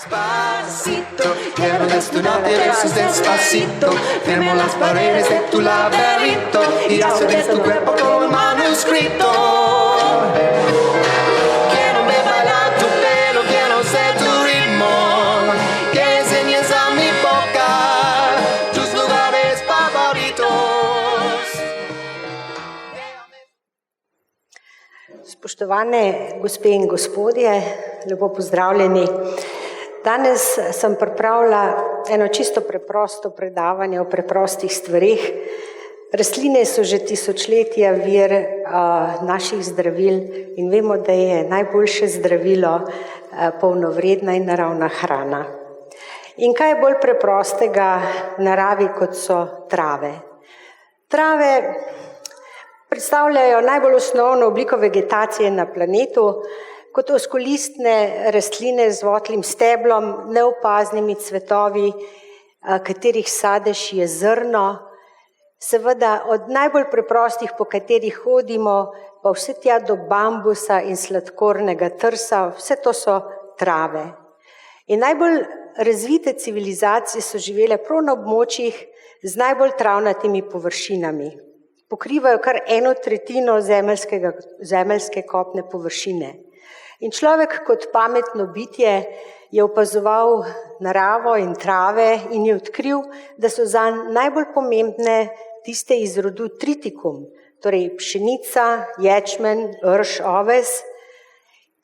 Despacito, quiero desnudarte besos despacito. Firmo las paredes de tu laberinto y hacer de tu cuerpo como un manuscrito. Quiero ver bailar tu pelo, quiero ser tu ritmo. Que enseñes a mi boca tus lugares favoritos. Spoštovane gospe in gospodje, lepo pozdravljeni. Danes sem pripravila eno čisto preprosto predavanje o preprostih stvarih. Rastline so že tisočletja vir naših zdravil in vemo, da je najboljše zdravilo polnovredna in naravna hrana. In kaj je bolj preprostega v naravi, kot so trave? Trave predstavljajo najbolj osnovno obliko vegetacije na planetu, kot oskolistne rastline z votlim steblom, neopaznimi cvetovi, katerih sadež je zrno. Seveda od najbolj preprostih, po katerih hodimo, pa vse tja do bambusa in sladkornega trsa, vse to so trave. In najbolj razvite civilizacije so živele prav na območjih z najbolj travnatimi površinami. Pokrivajo kar 1/3 zemeljske kopne površine. In človek kot pametno bitje je opazoval naravo in trave in je odkril, da so zanj najbolj pomembne tiste iz rodu triticum, torej pšenica, ječmen, rž, oves.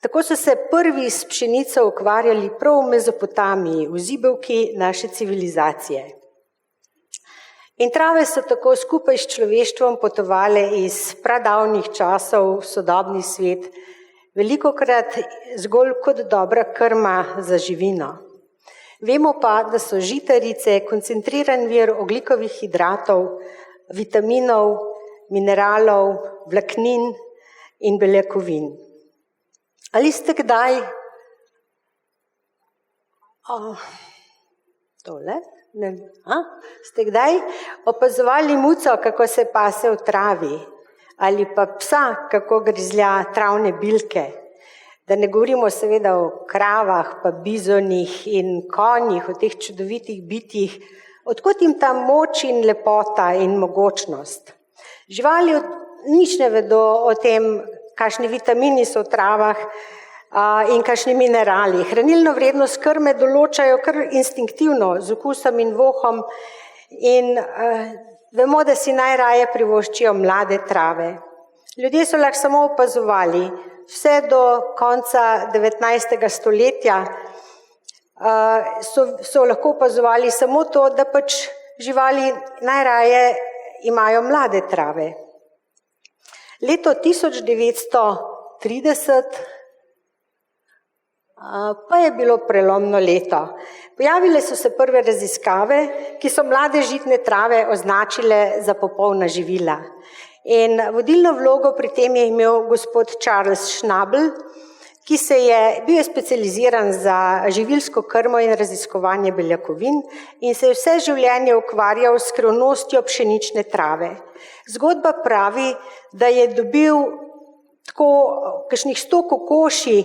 Tako so se prvi s pšenico ukvarjali prav v Mezopotamiji, v zibelki naše civilizacije. In trave so tako skupaj s človeštvom potovale iz pradavnih časov v sodobni svet, velikokrat zgolj kot dobra krma za živino. Vemo pa, da so žitarice koncentriran vir ogljikovih hidratov, vitaminov, mineralov, vlaknin in beljakovin. Ali ste kdaj Ste kdaj opazovali muco, kako se pase v travi? Ali pa psa, kako grizlja travne bilke? Da ne govorimo seveda o kravah, pa bizonih in konjih, o teh čudovitih bitjih. Odkot jim ta moč in lepota in mogočnost? Živali nič ne vedo o tem, kakšni vitamini so v travah in kakšni minerali. Hranilno vrednost krme določajo kar instinktivno, z okusom in vohom in vemo, da si najraje privoščijo mlade trave. Ljudje so lahko samo opazovali, vse do konca 19. stoletja so lahko opazovali samo to, da pač živali najraje imajo mlade trave. Leto 1930 pa je bilo prelomno leto. Pojavile so se prve raziskave, ki so mlade žitne trave označile za popolna živila. In vodilno vlogo pri tem je imel gospod Charles Schnabel, ki bil je specializiran za živilsko krmo in raziskovanje beljakovin in se je vse življenje ukvarjal s skrivnostjo pšenične trave. Zgodba pravi, da je dobil tako kakšnih 100 kokoši,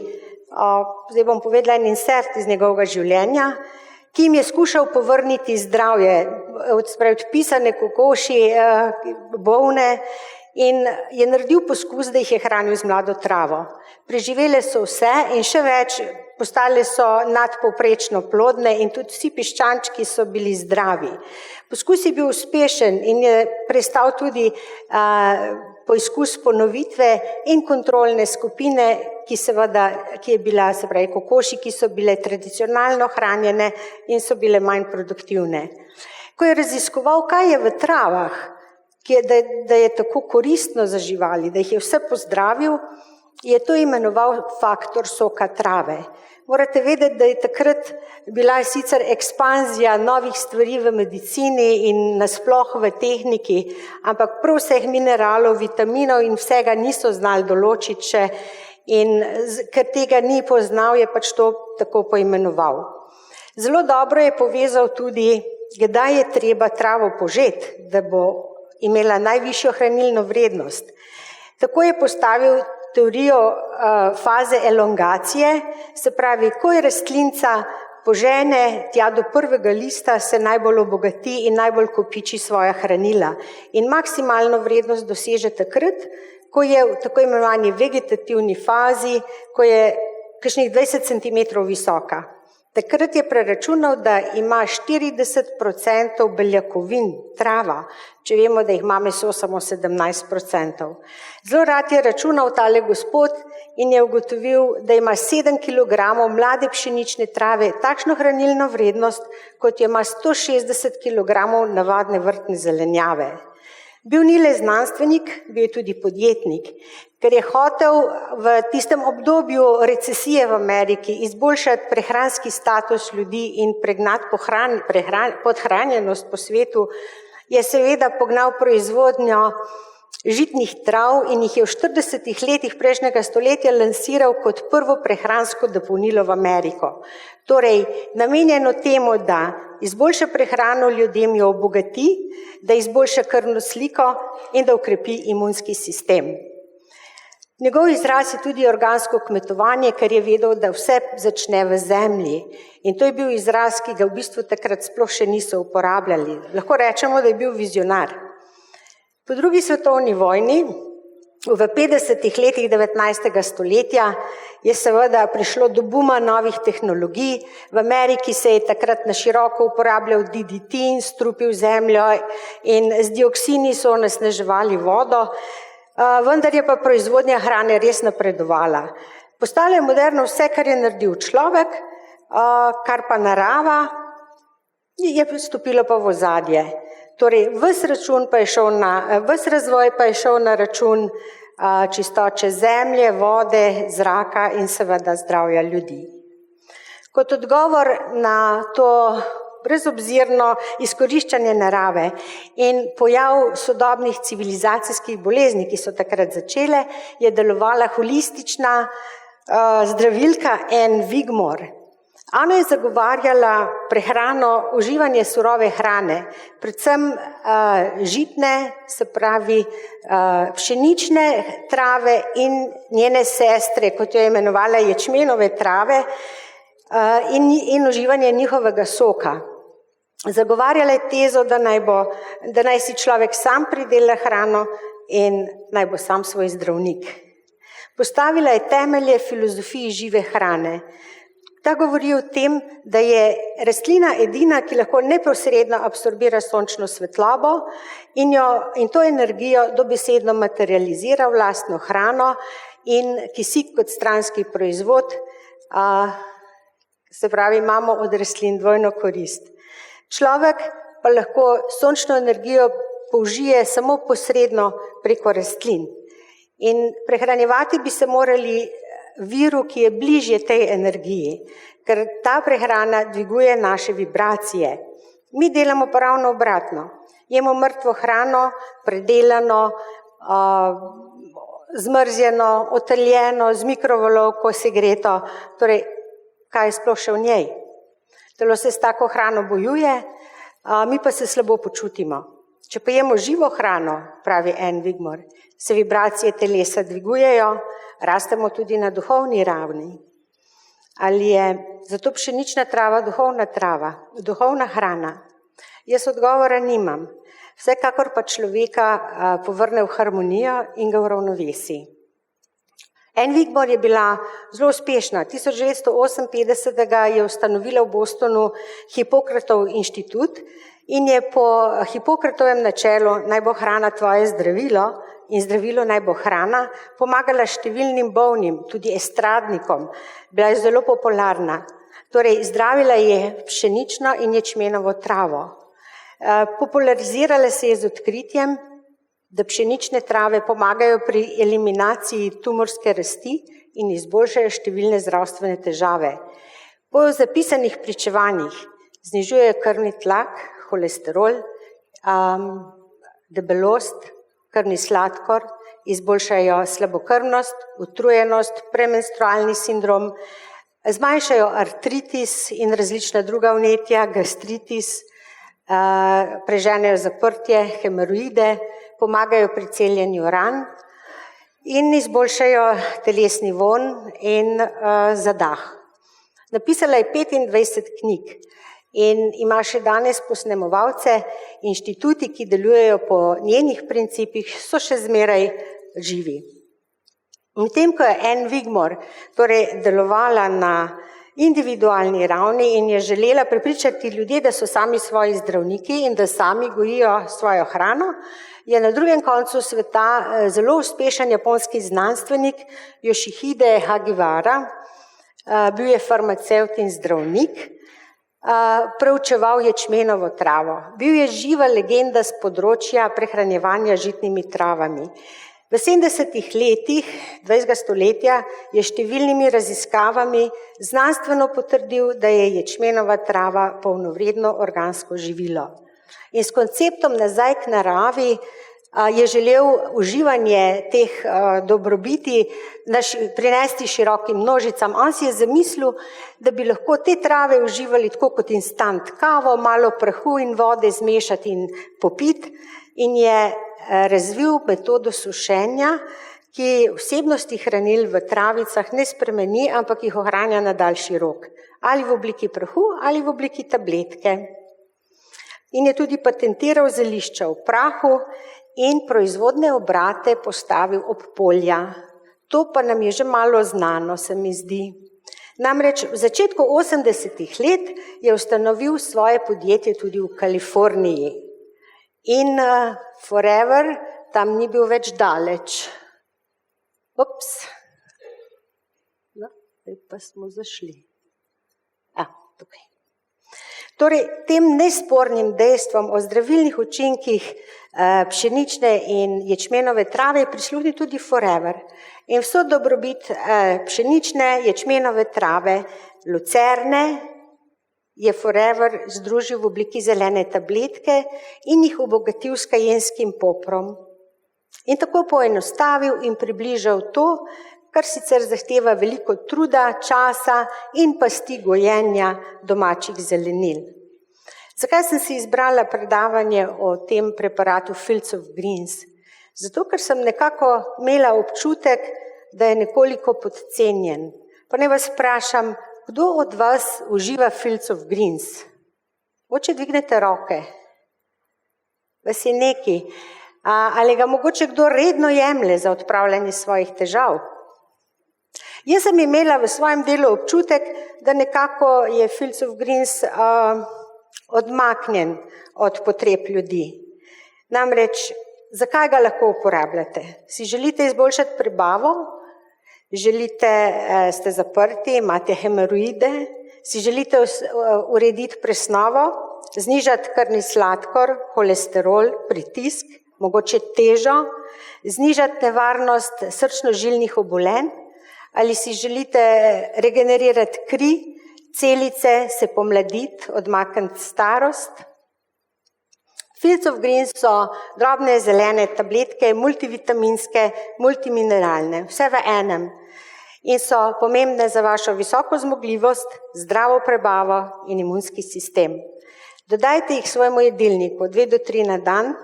zdaj bom povedala en insert iz njegovega življenja, ki jim je skušal povrniti zdravje, odpisane kokoši, bolne, in je naredil poskus, da jih je hranil z mlado travo. Preživele so vse in še več, postale so nadpovprečno plodne in tudi vsi piščančki so bili zdravi. Poskus je bil uspešen in je prestal tudi poizkus ponovitve in kontrolne skupine, ki je bila, se pravi, kokoši, ki so bile tradicionalno hranjene in so bile manj produktivne. Ko je raziskoval, kaj je v travah, da je tako koristno za živali, da jih je vse pozdravil, je to imenoval faktor soka trave. Morate vedeti, da je takrat bila sicer ekspanzija novih stvari v medicini in nasploh v tehniki, ampak prav vseh mineralov, vitaminov in vsega niso znali določiti še in ker tega ni poznal, je pač to tako poimenoval. Zelo dobro je povezal tudi, kdaj je treba travo požeti, da bo imela najvišjo hranilno vrednost. Tako je postavil teorijo faze elongacije, se pravi, ko je rastlinca požene tja do prvega lista, se najbolj obogati in najbolj kopiči svoja hranila. In maksimalno vrednost doseže takrat, ko je v tako imenovani vegetativni fazi, ko je kakšnih 20 cm visoka. Takrat je preračunal, da ima 40% beljakovin trava, če vemo, da jih ima meso samo 17%. Zelo rad je računal tale gospod in je ugotovil, da ima 7 kg mlade pšenične trave takšno hranilno vrednost, kot jo ima 160 kg navadne vrtne zelenjave. Bil ni le znanstvenik, bil je tudi podjetnik, ker je hotel v tistem obdobju recesije v Ameriki izboljšati prehranski status ljudi in pregnati podhranjenost po svetu, je seveda pognal proizvodnjo žitnih trav in jih je v 40 letih prejšnjega stoletja lansiral kot prvo prehransko dopolnilo v Ameriko. Torej, namenjeno temu, da izboljša prehrano ljudem, jo obogati, da izboljša krvno sliko in da ukrepi imunski sistem. Njegov izraz je tudi organsko kmetovanje, ker je vedel, da vse začne v zemlji. In to je bil izraz, ki ga v bistvu takrat sploh še niso uporabljali. Lahko rečemo, da je bil vizionar. Po drugi svetovni vojni, v 50 letih 19. stoletja, je seveda prišlo do buma novih tehnologij. V Ameriki se je takrat na široko uporabljal DDT in strupil zemljo in z dioksini so onesnaževali vodo, vendar je pa proizvodnja hrane res napredovala. Postalo je moderno vse, kar je naredil človek, kar pa narava, je stopilo pa v ozadje. Torej, ves razvoj pa je šel na račun čistoče zemlje, vode, zraka in seveda zdravja ljudi. Kot odgovor na to brezobzirno izkoriščanje narave in pojav sodobnih civilizacijskih bolezni, ki so takrat začele, je delovala holistična zdravilka Anne Wigmore. Ona je zagovarjala prehrano, uživanje surove hrane, predvsem žitne, se pravi pšenične trave in njene sestre, kot jo je imenovala ječmenove trave, in uživanje njihovega soka. Zagovarjala je tezo, da naj si človek sam pridela hrano in naj bo sam svoj zdravnik. Postavila je temelje filozofiji žive hrane. Ta govori o tem, da je rastlina edina, ki lahko neposredno absorbira sončno svetlobo in to energijo dobesedno materializira v lastno hrano in kisik kot stranski proizvod, se pravi, imamo od rastlin dvojno korist. Človek pa lahko sončno energijo použije samo posredno preko rastlin. In prehranjevati bi se morali viru, ki je bližje tej energiji, ker ta prehrana dviguje naše vibracije. Mi delamo pa ravno obratno. Jemo mrtvo hrano, predelano, zmrzjeno, otaljeno, z mikrovalovko segreto. Torej, kaj je sploh še v njej? Telo se s tako hrano bojuje, mi pa se slabo počutimo. Če pa jemo živo hrano, pravi Anne Wigmore, se vibracije telesa dvigujejo, rastemo tudi na duhovni ravni. Ali je zato pšenična trava duhovna hrana? Jaz odgovora nimam. Vsekakor pa človeka povrne v harmonijo in ga v ravnovesij. Anne Wigmore je bila zelo uspešna. 1958 je ustanovila v Bostonu Hipokratov inštitut in je po Hipokratovem načelu naj bo hrana tvoje zdravilo in zdravilo naj bo hrana, pomagala številnim bolnim, tudi estradnikom. Bila je zelo popularna. Torej, zdravila je pšenično in ječmenovo travo. Popularizirala se je z odkritjem, da pšenične trave pomagajo pri eliminaciji tumorske rasti in izboljšajo številne zdravstvene težave. Po zapisanih pričevanjih znižujejo krvni tlak, holesterol, debelost, krvni sladkor, izboljšajo slabokrvnost, utrujenost, premenstrualni sindrom, zmanjšajo artritis in različna druga vnetja, gastritis, preženejo zaprtje, hemoroide, pomagajo pri celjenju ran in izboljšajo telesni vonj in zadah. Napisala je 25 knjig in ima še danes posnemovalce. Inštituti, ki delujejo po njenih principih, so še zmeraj živi. Medtem ko je Anne Wigmore torej delovala na individualni ravni in je želela prepričati ljudi, da so sami svoji zdravniki in da sami gojijo svojo hrano, je na drugem koncu sveta zelo uspešen japonski znanstvenik Yoshihide Hagiwara, bil je farmacevt in zdravnik, preučeval ječmenovo travo. Bil je živa legenda z področja prehranjevanja žitnimi travami. V 70. letih 20. stoletja je številnimi raziskavami znanstveno potrdil, da je ječmenova trava polnovredno organsko živilo. In s konceptom nazaj k naravi je želel uživanje teh dobrobiti prinesti širokim množicam. On si je zamislil, da bi lahko te trave uživali tako kot instant kavo, malo prahu in vode zmešati in popiti, in je razvil metodo sušenja, ki vsebnosti hranil v travicah ne spremeni, ampak jih ohranja na daljši rok. Ali v obliki prahu, ali v obliki tabletke. In je tudi patentiral zelišča v prahu in proizvodne obrate postavil ob polja. To pa nam je že malo znano, se mi zdi. Namreč v začetku 80. let je ustanovil svoje podjetje tudi v Kaliforniji. In forever tam ni bil več daleč. Ups. No, zdaj pa smo zašli. Tukaj. Torej, tem nespornim dejstvom o zdravilnih učinkih pšenične in ječmenove trave je prisluhnil tudi forever. In vso dobrobit pšenične, ječmenove trave, lucerne, je forever združil v obliki zelene tabletke in jih obogatil s kajenskim poprom. In tako poenostavil in približal to, kar sicer zahteva veliko truda, časa in pasti gojenja domačih zelenil. Zakaj sem si izbrala predavanje o tem preparatu Fields of Greens? Zato, ker sem nekako imela občutek, da je nekoliko podcenjen. Pa naj vas vprašam, kdo od vas uživa Fields of Greens? Mogoče dvignete roke. Vas je neki. Ali ga mogoče kdo redno jemlje za odpravljanje svojih težav? Jaz sem imela v svojem delu občutek, da nekako je Fields of Greens odmaknjen od potreb ljudi. Namreč, zakaj ga lahko uporabljate? Si želite izboljšati prebavo? Ste zaprti, imate hemoroide? Si želite urediti presnovo? Znižati krvni sladkor, holesterol, pritisk, mogoče težo? Znižati nevarnost srčno-žilnih obolenj? Ali si želite regenerirati kri, celice, se pomladiti, odmakniti starost? Fields of Greens so drobne zelene tabletke, multivitaminske, multimineralne, vse v enem. In so pomembne za vašo visoko zmogljivost, zdravo prebavo in imunski sistem. Dodajte jih svojemu jedilniku 2 do 3 na dan,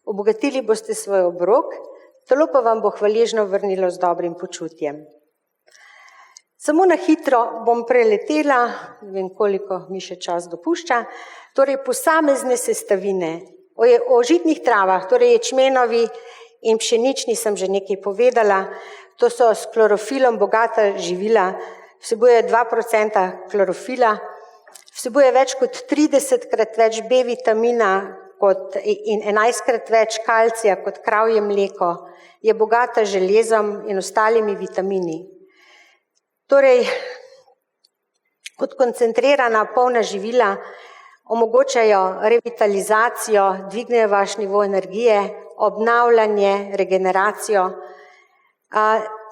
obogatili boste svoj obrok, telo pa vam bo hvaležno vrnilo z dobrim počutjem. Samo na hitro bom preletela, ne vem koliko mi še čas dopušča, torej posamezne sestavine. O žitnih travah, torej ječmenovi in pšenični sem že nekaj povedala, to so s klorofilom bogata živila, vsebuje 2% klorofila, vsebuje več kot 30-krat več B vitamina in 11-krat več kalcija kot kravje mleko, je bogata železom in ostalimi vitamini. Torej, kot koncentrirana polna živila omogočajo revitalizacijo, dvignejo vaš nivo energije, obnavljanje, regeneracijo.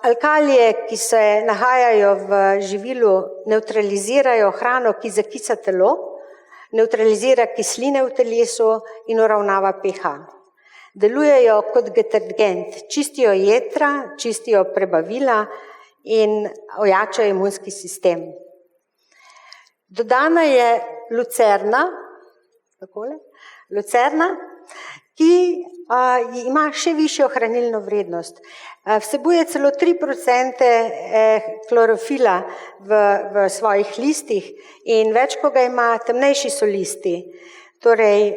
Alkalije, ki se nahajajo v živilu, nevtralizirajo hrano, ki zakisa telo, nevtralizira kisline v telesu in uravnava pH. Delujejo kot detergent, čistijo jetra, čistijo prebavila in ojačajo imunski sistem. Dodana je lucerna, ki ima še višjo hranilno vrednost. Vsebuje celo 3% klorofila v svojih listih in več, ko ga ima, temnejši so listi. Torej,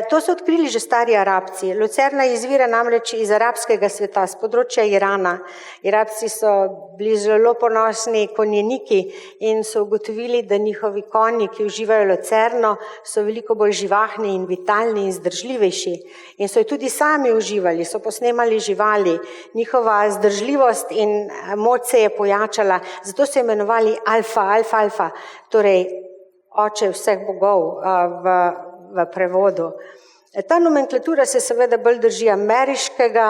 to so odkrili že stari Arabci. Lucerna izvira namreč iz arabskega sveta, z področja Irana. Arabci so bili zelo ponosni konjeniki in so ugotovili, da njihovi konji, ki uživajo lucerno, so veliko bolj živahni in vitalni in zdržljivejši. In so jo tudi sami uživali, so posnemali živali. Njihova zdržljivost in moč se je pojačala, zato so imenovali alfa, torej oče vseh bogov v prevodu. Ta nomenklatura se seveda bolj drži ameriškega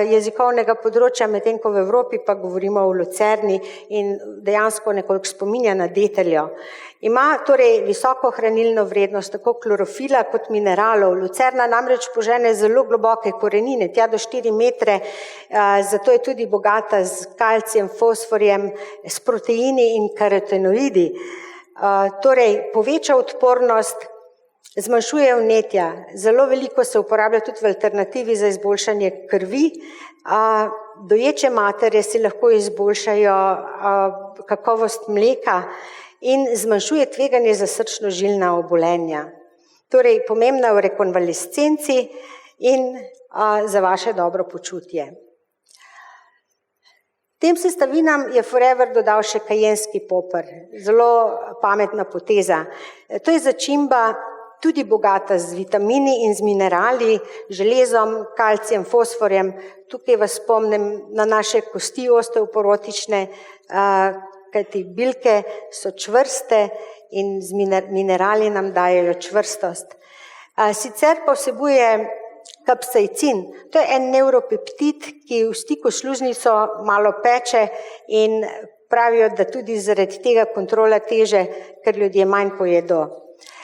jezikovnega področja, medtem ko v Evropi pa govorimo o lucerni in dejansko nekoliko spominja na deteljo. Ima torej visoko hranilno vrednost, tako klorofila kot mineralov. Lucerna namreč požene zelo globoke korenine, tja do 4 metre, zato je tudi bogata z kalcijem, fosforjem, s proteini in karotenoidi. Torej, poveča odpornost, zmanjšuje vnetja, zelo veliko se uporablja tudi v alternativi za izboljšanje krvi. Doječe matere si lahko izboljšajo kakovost mleka in zmanjšuje tveganje za srčno-žilna obolenja. Torej, pomembna v rekonvalescenci in za vaše dobro počutje. Tem sestavinam je Forever dodal še kajenski poper, zelo pametna poteza. To je začimba tudi bogata z vitamini in z minerali, železom, kalcijem, fosforjem. Tukaj vas spomnim na naše kosti osteoporotične, kajti bilke so čvrste in z minerali nam dajejo čvrstost. Sicer pa vsebuje kapsaicin. To je en nevropeptid, ki v stiku s sluznico malo peče in pravijo, da tudi zaradi tega kontrola teže, ker ljudje manj pojedo.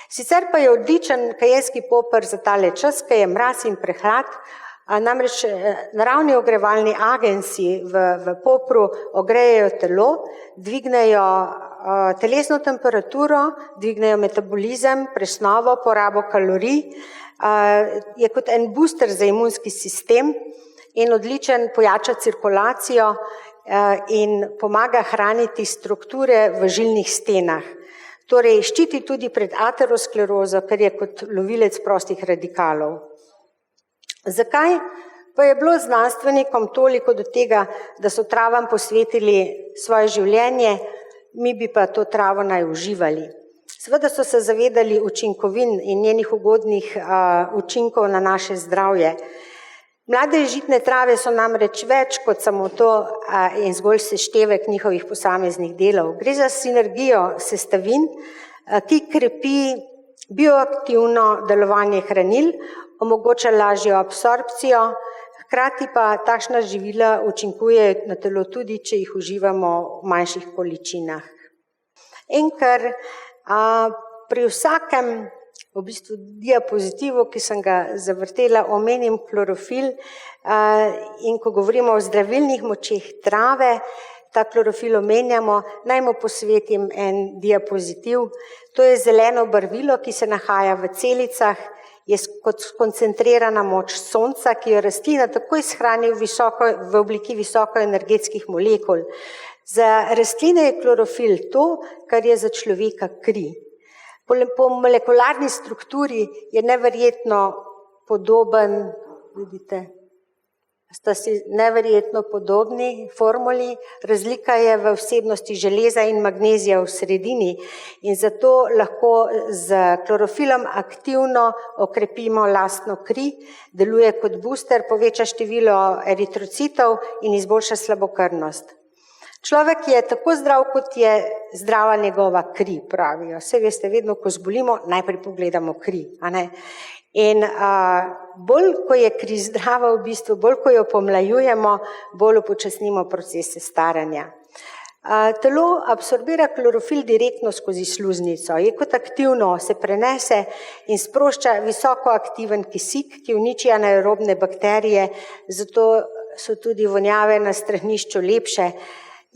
Sicer pa je odličen kajenski poper za tale čas, ko je mraz in prehlad, namreč naravni ogrevalni agensi v popru ogrejejo telo, dvignejo telesno temperaturo, dvignejo metabolizem, presnovo, porabo kalorij, je kot en booster za imunski sistem in odličen pojača cirkulacijo in pomaga hraniti strukture v žilnih stenah. Torej, ščiti tudi pred aterosklerozo, ker je kot lovilec prostih radikalov. Zakaj pa je bilo znanstvenikom toliko do tega, da so travam posvetili svoje življenje, mi bi pa to travo naj uživali? Seveda so se zavedali učinkovin in njenih ugodnih učinkov na naše zdravje. Mlade žitne trave so namreč več kot samo to in zgolj seštevek njihovih posameznih delov. Gre za sinergijo sestavin, ki krepi bioaktivno delovanje hranil, omogoča lažjo absorpcijo, hkrati pa takšna živila učinkujejo na telo tudi, če jih uživamo v manjših količinah. In ker pri vsakem v bistvu diapozitivu, ki sem ga zavrtela, omenim klorofil in ko govorimo o zdravilnih močeh trave, ta klorofil omenjamo, naj mu posvetim en diapozitiv. To je zeleno barvilo, ki se nahaja v celicah, je kot koncentrirana moč sonca, ki jo rastlina takoj shrani v obliki visokoenergetskih molekul. Za rastline je klorofil to, kar je za človeka kri. Po molekularni strukturi je neverjetno podoben, vidite, sta si neverjetno podobni formuli, razlika je v vsebnosti železa in magnezija v sredini in zato lahko z klorofilom aktivno okrepimo lastno kri, deluje kot booster, poveča število eritrocitov in izboljša slabokrvnost. Človek je tako zdrav, kot je zdrava njegova kri, pravijo. Saj veste, vedno, ko zbolimo, najprej pogledamo kri. In bolj, ko je kri zdrava, v bistvu, bolj, ko jo pomlajujemo, bolj upočasnimo procese staranja. Telo absorbira klorofil direktno skozi sluznico, je kot aktivno, se prenese in sprošča visoko aktiven kisik, ki uniči anaerobne bakterije, zato so tudi vonjave na stranišču lepše.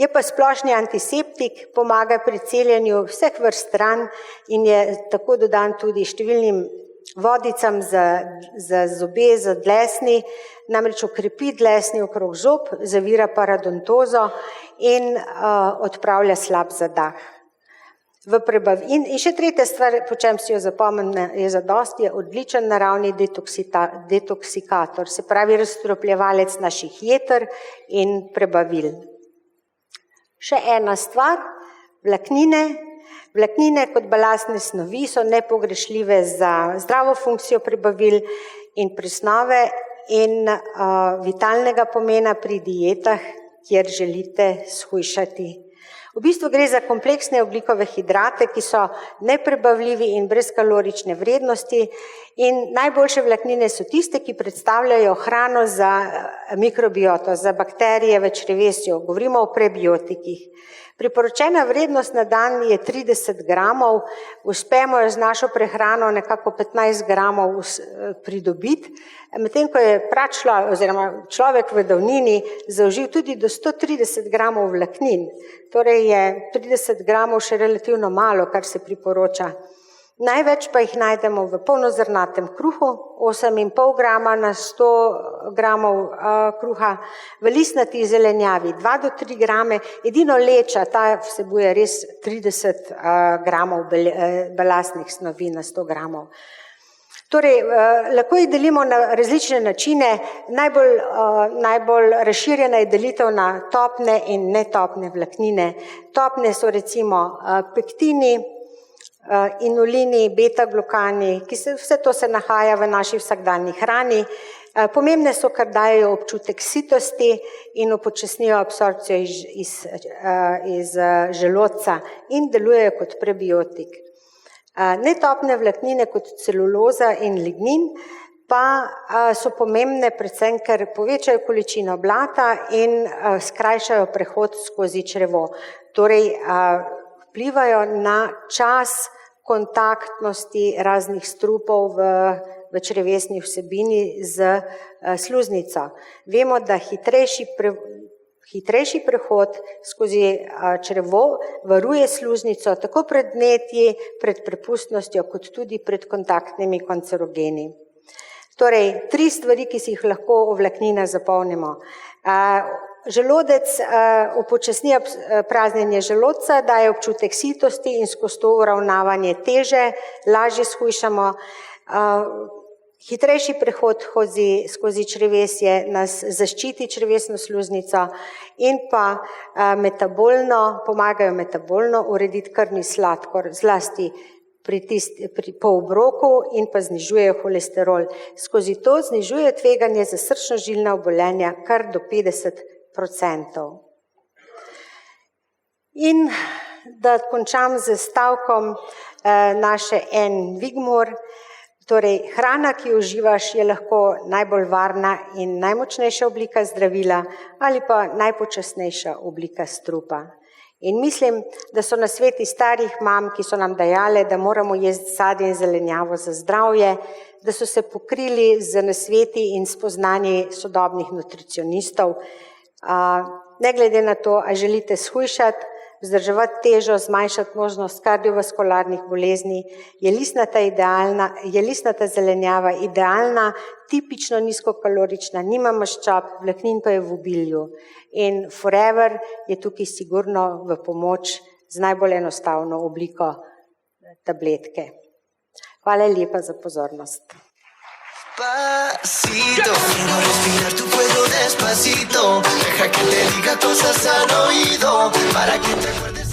Je pa splošni antiseptik, pomaga pri celjenju vseh vrst ran in je tako dodan tudi številnim vodicam za zobe, za dlesni, namreč okrepi dlesni okrog zob, zavira parodontozo in odpravlja slab zadah. In še tretja stvar, po čem si jo zapomnim, je zadosti, je odličen naravni detoksikator, se pravi razstropljevalec naših jeter in prebavil. Še ena stvar, vlaknine. Vlaknine kot balastne snovi so nepogrešljive za zdravo funkcijo prebavil in presnove in vitalnega pomena pri dietah, kjer želite shujšati. V bistvu gre za kompleksne ogljikove hidrate, ki so neprebavljivi in brez kalorične vrednosti in najboljše vlaknine so tiste, ki predstavljajo hrano za mikrobioto, za bakterije v črevesju, govorimo o prebiotikih. Priporočena vrednost na dan je 30 gramov, uspemo jo z našo prehrano nekako 15 gramov pridobiti, medtem ko je človek v davnini zaužil tudi do 130 gramov vlaknin, torej je 30 gramov še relativno malo, kar se priporoča. Največ pa jih najdemo v polnozrnatem kruhu, 8,5 grama na 100 gramov kruha, v listnati zelenjavi 2 do 3 grame, edino leča, ta vsebuje res 30 gramov balastnih snovi na 100 gramov. Torej, lahko jih delimo na različne načine, najbolj razširjena je delitev na topne in netopne vlaknine. Topne so recimo pektini, inulini, beta-glukani, vse to se nahaja v naši vsakdanji hrani. Pomembne so, ker dajejo občutek sitosti in upočasnijo absorpcijo iz želodca in delujejo kot prebiotik. Netopne vlaknine kot celuloza in lignin pa so pomembne predvsem, ker povečajo količino blata in skrajšajo prehod skozi črevo. Torej, vplivajo na čas kontaktnosti raznih strupov v črevesni vsebini z sluznico. Vemo, da hitrejši prehod skozi črevo varuje sluznico tako pred vnetji, pred prepustnostjo, kot tudi pred kontaktnimi kancerogeni. Torej, 3 stvari, ki si jih lahko o vlakninah zapomnimo. Želodec upočasni praznjenje želodca, daje občutek sitosti in skozi to uravnavanje teže, lažje shujšamo. Hitrejši prehod skozi črevesje nas zaščiti črevesno sluznico in pa pomagajo metabolno urediti krvni sladkor, zlasti po obroku in pa znižujejo holesterol. Skozi to znižuje tveganje za srčno-žilna obolenja kar do 50%. In da končam z stavkom naše Anne Wigmore, torej hrana, ki jo uživaš, je lahko najbolj varna in najmočnejša oblika zdravila ali pa najpočasnejša oblika strupa. In mislim, da so nasveti starih mam, ki so nam dajale, da moramo jesti sadje in zelenjavo za zdravje, da so se pokrili z nasveti in spoznanji sodobnih nutricionistov. Ne glede na to, ali želite shujšati, vzdrževati težo, zmanjšati možnost kardiovaskularnih bolezni, je listnata zelenjava idealna, tipično nizkokalorična, nima maščob, vlaknin pa je v obilju. In Forever je tukaj sigurno v pomoč z najbolj enostavno obliko tabletke. Hvala lepa za pozornost. Despacito, quiero respirar tu cuello despacito, deja que te diga cosas al oído, para que te acuerdes.